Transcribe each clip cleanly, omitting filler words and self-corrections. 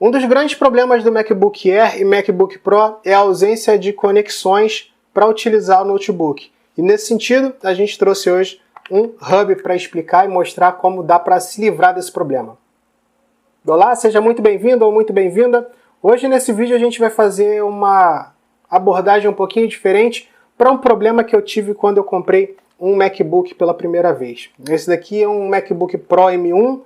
Um dos grandes problemas do MacBook Air e MacBook Pro é a ausência de conexões para utilizar o notebook. E nesse sentido, a gente trouxe hoje um hub para explicar e mostrar como dá para se livrar desse problema. Olá, seja muito bem-vindo ou muito bem-vinda. Hoje nesse vídeo a gente vai fazer uma abordagem um pouquinho diferente para um problema que eu tive quando eu comprei um MacBook pela primeira vez. Esse daqui é um MacBook Pro M1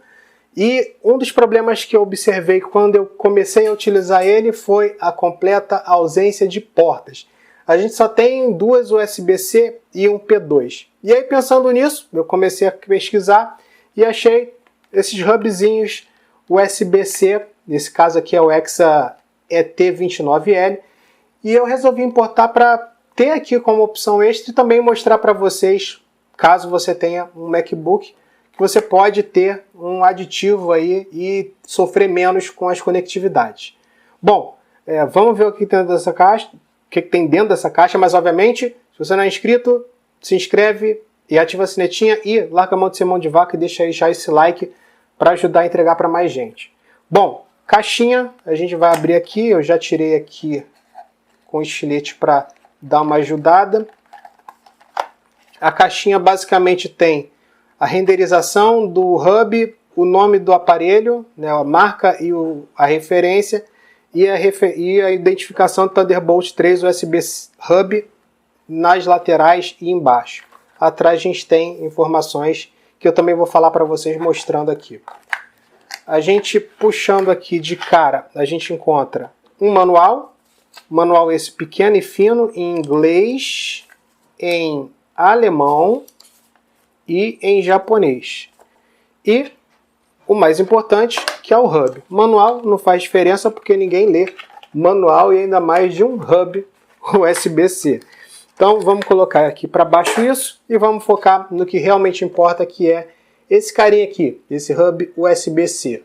e um dos problemas que eu observei quando eu comecei a utilizar ele foi a completa ausência de portas. A gente só tem duas USB-C e um P2. E aí, pensando nisso, eu comecei a pesquisar e achei esses hubzinhos USB-C, nesse caso aqui é o Hexa ET29L, e eu resolvi importar para ter aqui como opção extra e também mostrar para vocês, caso você tenha um MacBook, que você pode ter um aditivo aí e sofrer menos com as conectividades. Bom, vamos ver o que tem dentro dessa caixa, mas obviamente, se você não é inscrito, se inscreve e ativa a sinetinha e larga a mão de ser mão de vaca e deixa aí já esse like para ajudar a entregar para mais gente. Bom, caixinha, a gente vai abrir aqui, eu já tirei aqui com estilete para dar uma ajudada. A caixinha basicamente tem a renderização do hub, o nome do aparelho, né, a marca e a referência, e a identificação do Thunderbolt 3 USB Hub nas laterais e embaixo. Atrás a gente tem informações que eu também vou falar para vocês mostrando aqui. A gente puxando aqui de cara, a gente encontra um manual esse pequeno e fino em inglês, em alemão e em japonês. E o mais importante, que é o hub. Manual não faz diferença porque ninguém lê manual e ainda mais de um hub USB-C. Então vamos colocar aqui para baixo isso e vamos focar no que realmente importa, que é esse carinha aqui, esse hub USB-C.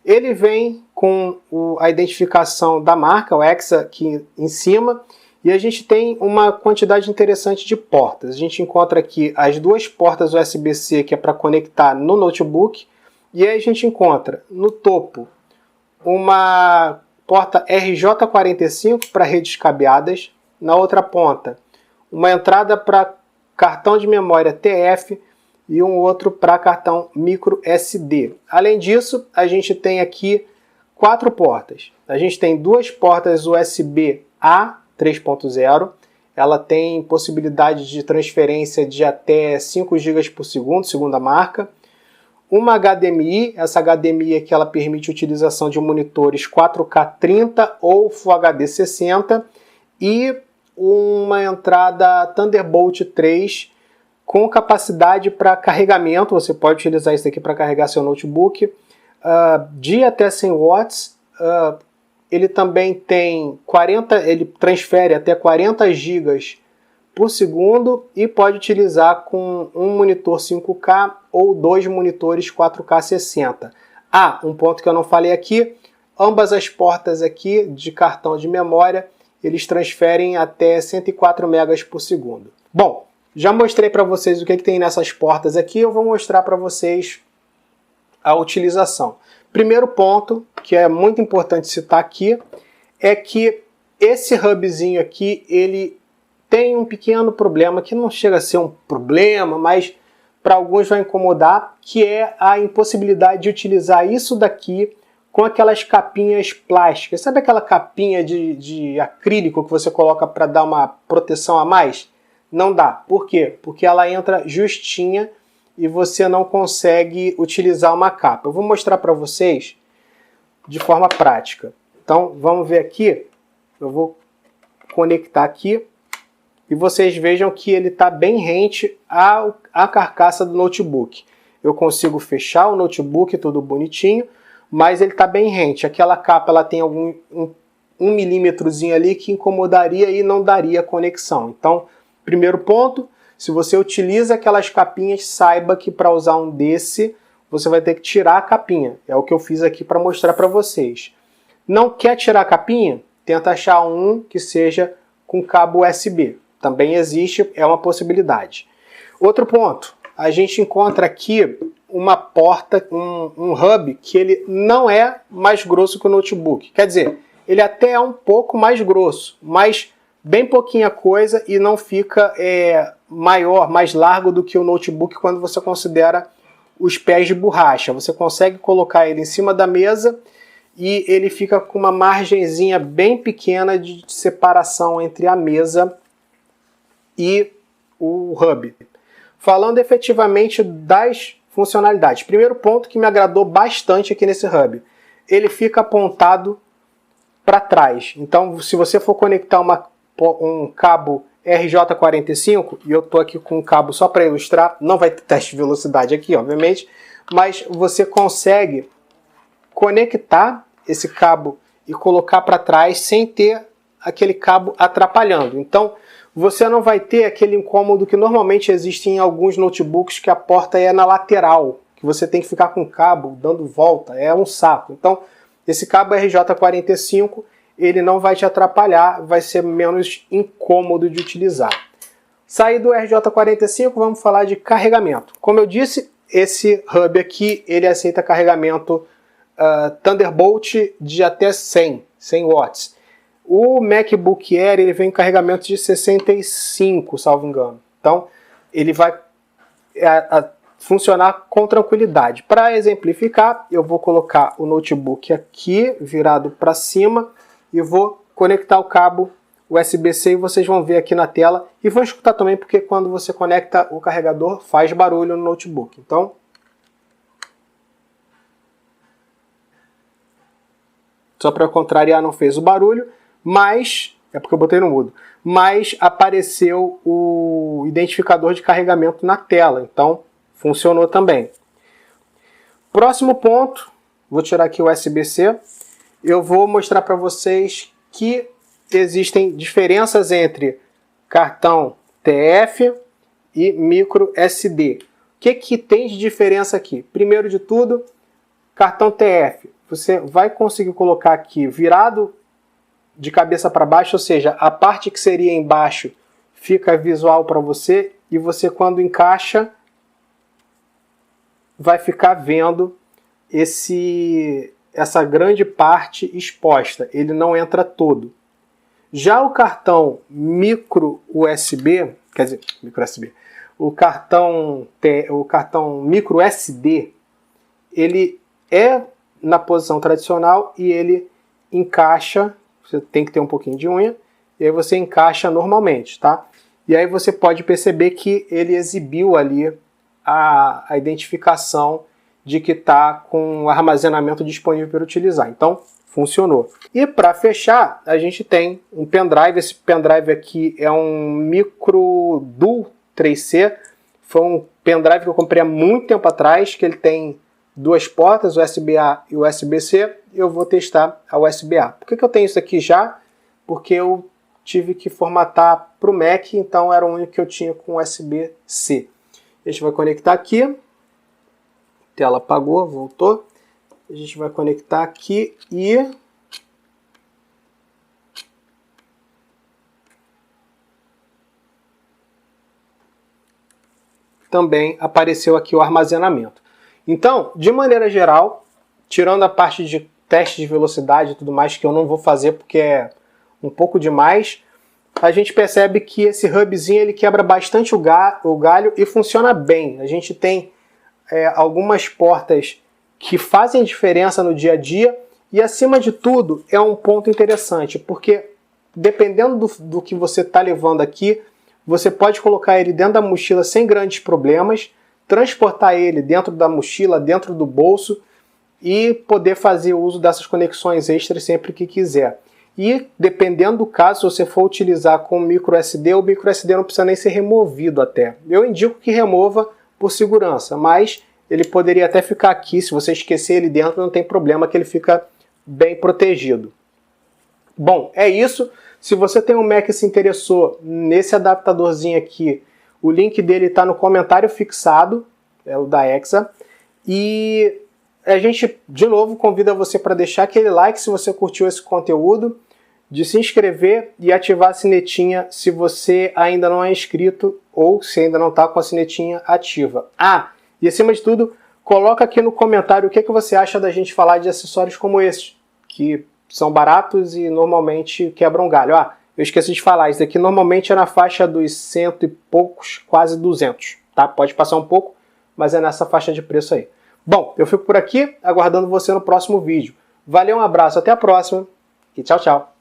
Ele vem com a identificação da marca, o Hexa, aqui em cima, e a gente tem uma quantidade interessante de portas. A gente encontra aqui as duas portas USB-C, que é para conectar no notebook, e aí a gente encontra no topo uma porta RJ45 para redes cabeadas, na outra ponta uma entrada para cartão de memória TF e um outro para cartão micro SD. Além disso, a gente tem aqui 4 portas. A gente tem duas portas USB-A 3.0, ela tem possibilidade de transferência de até 5 GB por segundo, segundo a marca. Uma HDMI, essa HDMI aqui ela permite a utilização de monitores 4K 30 ou Full HD 60 e uma entrada Thunderbolt 3 com capacidade para carregamento, você pode utilizar isso aqui para carregar seu notebook, de até 100 watts, ele também tem ele transfere até 40 GB por segundo e pode utilizar com um monitor 5K ou 2 monitores 4K 60. Um ponto que eu não falei aqui, ambas as portas aqui de cartão de memória, eles transferem até 104 megas por segundo. Bom, já mostrei para vocês o que tem nessas portas aqui, eu vou mostrar para vocês a utilização. Primeiro ponto, que é muito importante citar aqui, é que esse hubzinho aqui, ele tem um pequeno problema, que não chega a ser um problema, mas para alguns vai incomodar, que é a impossibilidade de utilizar isso daqui com aquelas capinhas plásticas. Sabe aquela capinha de acrílico que você coloca para dar uma proteção a mais? Não dá. Por quê? Porque ela entra justinha e você não consegue utilizar uma capa. Eu vou mostrar para vocês de forma prática. Então, vamos ver aqui. Eu vou conectar aqui e vocês vejam que ele está bem rente à carcaça do notebook. Eu consigo fechar o notebook tudo bonitinho, mas ele está bem rente. Aquela capa ela tem um milímetrozinho ali que incomodaria e não daria conexão. Então, primeiro ponto, se você utiliza aquelas capinhas, saiba que para usar um desse, você vai ter que tirar a capinha. É o que eu fiz aqui para mostrar para vocês. Não quer tirar a capinha? Tenta achar um que seja com cabo USB. Também existe, é uma possibilidade. Outro ponto, a gente encontra aqui uma porta, um hub, que ele não é mais grosso que o notebook. Quer dizer, ele até é um pouco mais grosso, mas bem pouquinha coisa e não fica maior, mais largo do que o notebook quando você considera os pés de borracha. Você consegue colocar ele em cima da mesa e ele fica com uma margenzinha bem pequena de separação entre a mesa e o hub. Falando efetivamente das funcionalidades. Primeiro ponto que me agradou bastante aqui nesse hub. Ele fica apontado para trás. Então, se você for conectar um cabo RJ45, e eu estou aqui com um cabo só para ilustrar, não vai ter teste de velocidade aqui, obviamente, mas você consegue conectar esse cabo e colocar para trás sem ter aquele cabo atrapalhando. Então, você não vai ter aquele incômodo que normalmente existe em alguns notebooks, que a porta é na lateral, que você tem que ficar com o cabo dando volta, é um saco. Então, esse cabo RJ45, ele não vai te atrapalhar, vai ser menos incômodo de utilizar. Sair do RJ45, vamos falar de carregamento. Como eu disse, esse hub aqui, ele aceita carregamento Thunderbolt de até 100 watts. O MacBook Air ele vem em carregamento de 65, salvo engano. Então, ele vai funcionar com tranquilidade. Para exemplificar, eu vou colocar o notebook aqui, virado para cima, e vou conectar o cabo USB-C e vocês vão ver aqui na tela. E vão escutar também, porque quando você conecta o carregador, faz barulho no notebook. Então, só para contrariar, não fez o barulho. Mas, é porque eu botei no mudo, mas apareceu o identificador de carregamento na tela, então funcionou também. Próximo ponto, vou tirar aqui o USB-C, eu vou mostrar para vocês que existem diferenças entre cartão TF e micro SD. O que tem de diferença aqui? Primeiro de tudo, cartão TF, você vai conseguir colocar aqui virado de cabeça para baixo, ou seja, a parte que seria embaixo fica visual para você e você quando encaixa vai ficar vendo essa grande parte exposta, ele não entra todo. Já o cartão micro USB, quer dizer, micro USB, o cartão micro SD, ele é na posição tradicional e ele encaixa. Você tem que ter um pouquinho de unha, e aí você encaixa normalmente, tá? E aí você pode perceber que ele exibiu ali a identificação de que está com o armazenamento disponível para utilizar. Então, funcionou. E para fechar, a gente tem um pendrive. Esse pendrive aqui é um Micro Dual 3C. Foi um pendrive que eu comprei há muito tempo atrás, que ele tem duas portas, USB-A e USB-C. Eu vou testar a USB-A. Por que eu tenho isso aqui já? Porque eu tive que formatar para o Mac, então era o único que eu tinha com USB-C. A gente vai conectar aqui. A tela apagou, voltou. A gente vai conectar aqui e também apareceu aqui o armazenamento. Então, de maneira geral, tirando a parte de teste de velocidade e tudo mais, que eu não vou fazer porque é um pouco demais, a gente percebe que esse hubzinho ele quebra bastante o galho e funciona bem. A gente tem algumas portas que fazem diferença no dia a dia e, acima de tudo, é um ponto interessante, porque dependendo do que você está levando aqui, você pode colocar ele dentro da mochila sem grandes problemas, transportar ele dentro da mochila, dentro do bolso e poder fazer uso dessas conexões extras sempre que quiser. E dependendo do caso, se você for utilizar com micro SD, o micro SD não precisa nem ser removido até. Eu indico que remova por segurança, mas ele poderia até ficar aqui, se você esquecer ele dentro não tem problema que ele fica bem protegido. Bom, é isso. Se você tem um Mac e se interessou nesse adaptadorzinho aqui, o link dele está no comentário fixado, é o da Exa. E a gente, de novo, convida você para deixar aquele like se você curtiu esse conteúdo. de se inscrever e ativar a sinetinha se você ainda não é inscrito ou se ainda não está com a sinetinha ativa. Ah, e acima de tudo, coloca aqui no comentário o que você acha da gente falar de acessórios como esses, que são baratos e normalmente quebram galho. Ah, eu esqueci de falar, isso aqui normalmente é na faixa dos 100 e poucos, quase 200, tá? Pode passar um pouco, mas é nessa faixa de preço aí. Bom, eu fico por aqui, aguardando você no próximo vídeo. Valeu, um abraço, até a próxima e tchau, tchau.